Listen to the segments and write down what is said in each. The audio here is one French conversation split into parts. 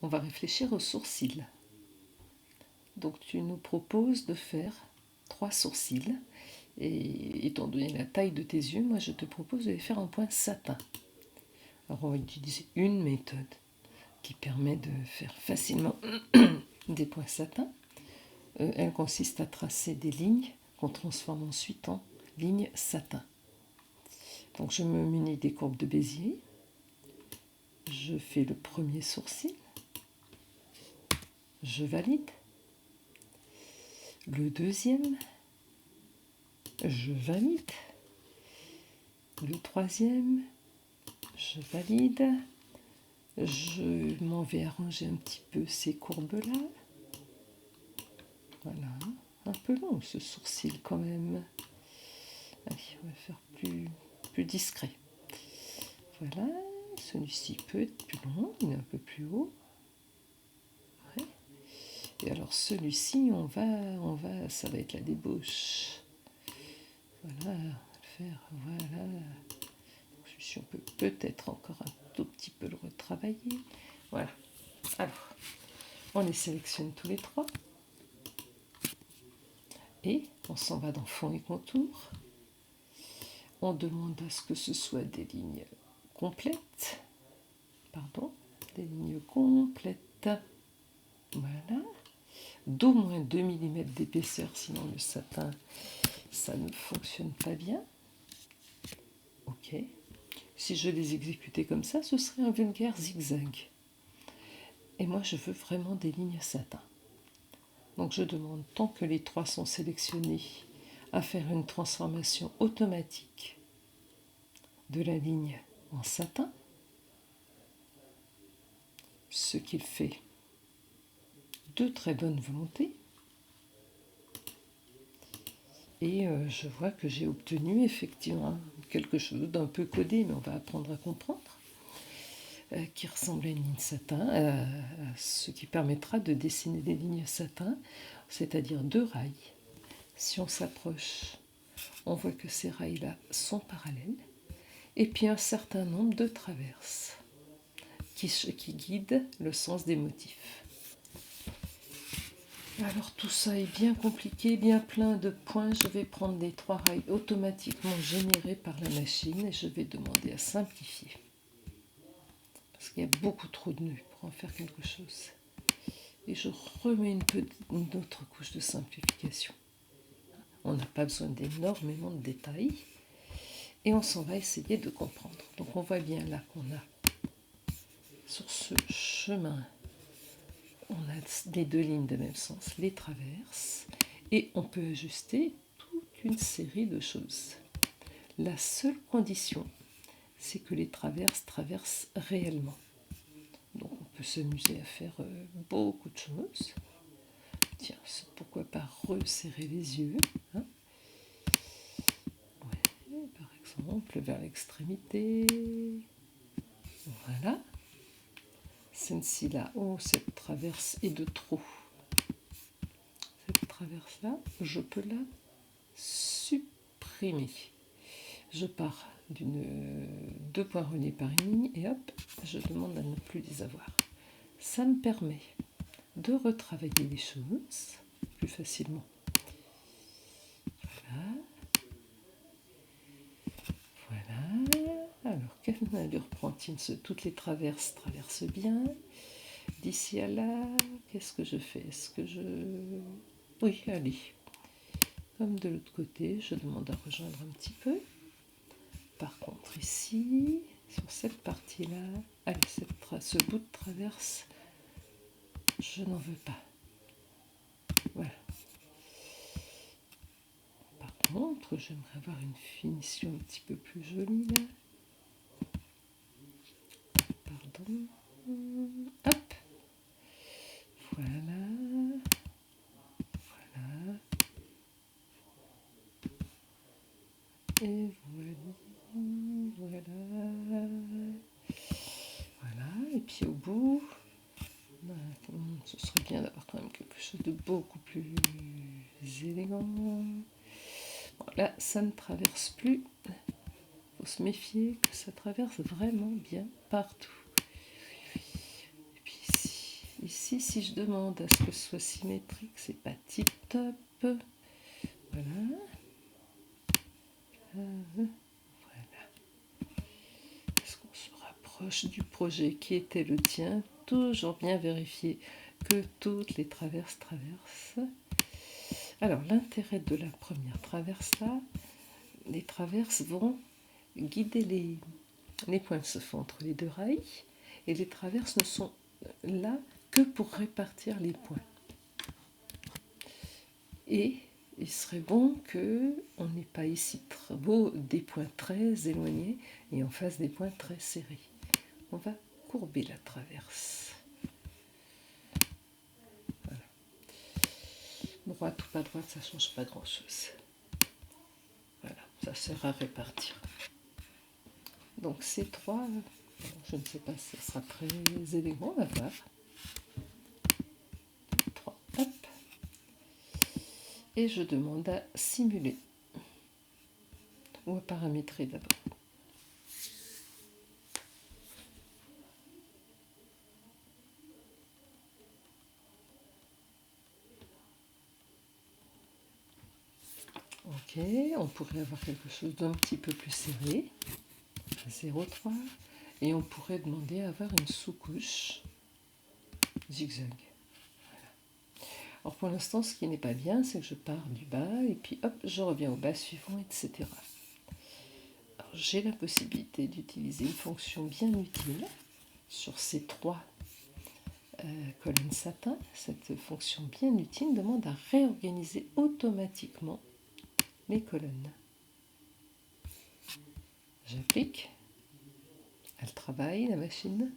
on va réfléchir aux sourcils. Donc tu nous proposes de faire 3 sourcils. Et étant donné la taille de tes yeux, moi je te propose de les faire en point satin. Alors on va utiliser une méthode qui permet de faire facilement des points satin. Elle consiste à tracer des lignes qu'on transforme ensuite en lignes satin. Donc je me munis des courbes de Bézier. Je fais le premier sourcil. Je valide. Le deuxième. Je valide. Le troisième. Je valide. Je m'en vais arranger un petit peu ces courbes-là. Voilà. Un peu long ce sourcil quand même. Allez, on va faire plus discret. Voilà. Celui-ci peut être plus long, il est un peu plus haut. Ouais. Et alors celui-ci, ça va être la débauche. Voilà, on va le faire, voilà. Celui-ci, on peut peut-être encore un tout petit peu le retravailler. Voilà. Alors, on les sélectionne tous les 3. Et on s'en va dans fond et contour. On demande à ce que ce soit des lignes complètes. Pardon, des lignes complètes. Voilà. D'au moins 2 mm d'épaisseur, sinon le satin, ça ne fonctionne pas bien. Ok. Si je les exécutais comme ça, ce serait un vulgaire zigzag. Et moi, je veux vraiment des lignes satin. Donc je demande, tant que les 3 sont sélectionnés, à faire une transformation automatique de la ligne en satin, ce qu'il fait de très bonne volonté. Et je vois que j'ai obtenu effectivement quelque chose d'un peu codé, mais on va apprendre à comprendre, qui ressemble à une ligne satin, ce qui permettra de dessiner des lignes satin, c'est-à-dire 2 rails. Si on s'approche, on voit que ces rails-là sont parallèles, et puis un certain nombre de traverses qui guident le sens des motifs. Alors tout ça est bien compliqué, bien plein de points. Je vais prendre les 3 rails automatiquement générés par la machine et je vais demander à simplifier. Parce qu'il y a beaucoup trop de nœuds pour en faire quelque chose. Et je remets une autre couche de simplification. On n'a pas besoin d'énormément de détails. Et on s'en va essayer de comprendre. Donc on voit bien là qu'on a sur ce chemin, on a les 2 lignes de même sens, les traverses, et on peut ajuster toute une série de choses. La seule condition, c'est que les traverses traversent réellement. Donc on peut s'amuser à faire beaucoup de choses. Tiens, pourquoi pas resserrer les yeux, hein, ouais, par exemple, vers l'extrémité. Voilà. Celle-ci là, oh, cette traverse est de trop. Cette traverse-là, je peux la supprimer. Je pars d'une 2 points reliés par une ligne et hop, je demande à ne plus les avoir. Ça me permet de retravailler les choses plus facilement. Voilà. Voilà. Alors, quelle allure prend-il? Toutes les traverses traversent bien. D'ici à là, qu'est-ce que je fais? Est-ce que je... Oui, allez. Comme de l'autre côté, je demande à rejoindre un petit peu. Par contre, ici, sur cette partie-là, allez, ce bout de traverse, je n'en veux pas. Voilà. Par contre, j'aimerais avoir une finition un petit peu plus jolie là. Pardon. Hop. Voilà. Voilà. Et voilà. Voilà. Et puis au bout, ce serait bien d'avoir quand même quelque chose de beaucoup plus élégant. Bon, là, ça ne traverse plus. Il faut se méfier que ça traverse vraiment bien partout. Et puis ici. ici, si je demande à ce que ce soit symétrique, c'est pas tip top. Voilà. Voilà. Est-ce qu'on se rapproche du projet qui était le tien? Toujours bien vérifier que toutes les traverses traversent. Alors, l'intérêt de la première traverse là, les traverses vont guider les points se font entre les deux rails et les traverses ne sont là que pour répartir les points. Et il serait bon qu'on n'ait pas ici des points très éloignés et en face des points très serrés. On va courber la traverse. Voilà. Droite ou pas droite, ça ne change pas grand-chose. Voilà, ça sert à répartir. Donc ces trois, je ne sais pas si ça sera très élégant, on va voir. 3, hop. Et je demande à simuler ou à paramétrer d'abord. Ok, on pourrait avoir quelque chose d'un petit peu plus serré, 0,3, et on pourrait demander à avoir une sous-couche zigzag. Voilà. Alors pour l'instant, ce qui n'est pas bien, c'est que je pars du bas, et puis hop, je reviens au bas suivant, etc. J'ai la possibilité d'utiliser une fonction bien utile sur ces trois colonnes satin. Cette fonction bien utile demande à réorganiser automatiquement les colonnes. J'applique, elle travaille la machine.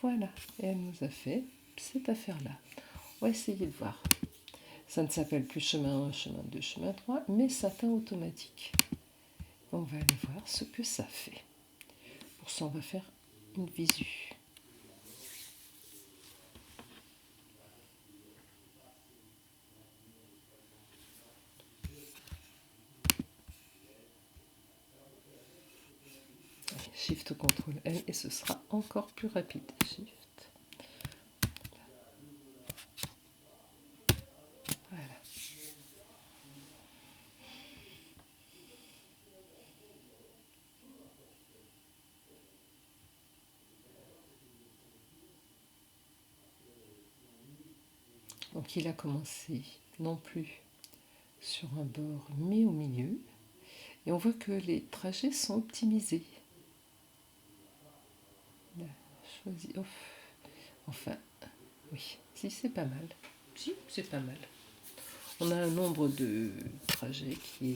Voilà, et elle nous a fait cette affaire-là. On va essayer de voir. Ça ne s'appelle plus chemin 1, chemin 2, chemin 3, mais satin automatique. On va aller voir ce que ça fait. Pour ça, on va faire une visu. Shift CTRL L et ce sera encore plus rapide. Shift. Voilà. Donc il a commencé non plus sur un bord mais au milieu. Et on voit que les trajets sont optimisés. Là, choisi off. Enfin, oui, si c'est pas mal. Si, c'est pas mal. On a un nombre de trajets qui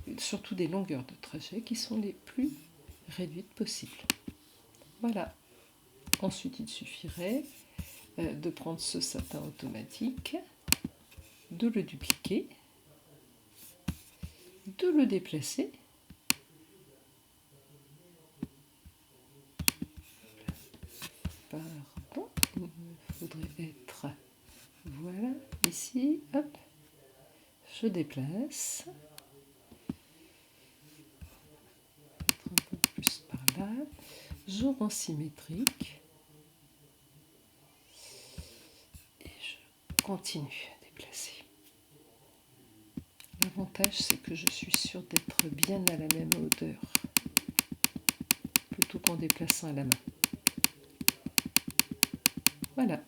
est, surtout des longueurs de trajets qui sont les plus réduites possibles. Voilà. Ensuite, il suffirait de prendre ce satin automatique, de le dupliquer, de le déplacer. Pardon, il faudrait être, voilà, ici, hop, je déplace, un peu plus par là, je rends symétrique, et je continue à déplacer. L'avantage, c'est que je suis sûre d'être bien à la même hauteur, plutôt qu'en déplaçant à la main. Voilà.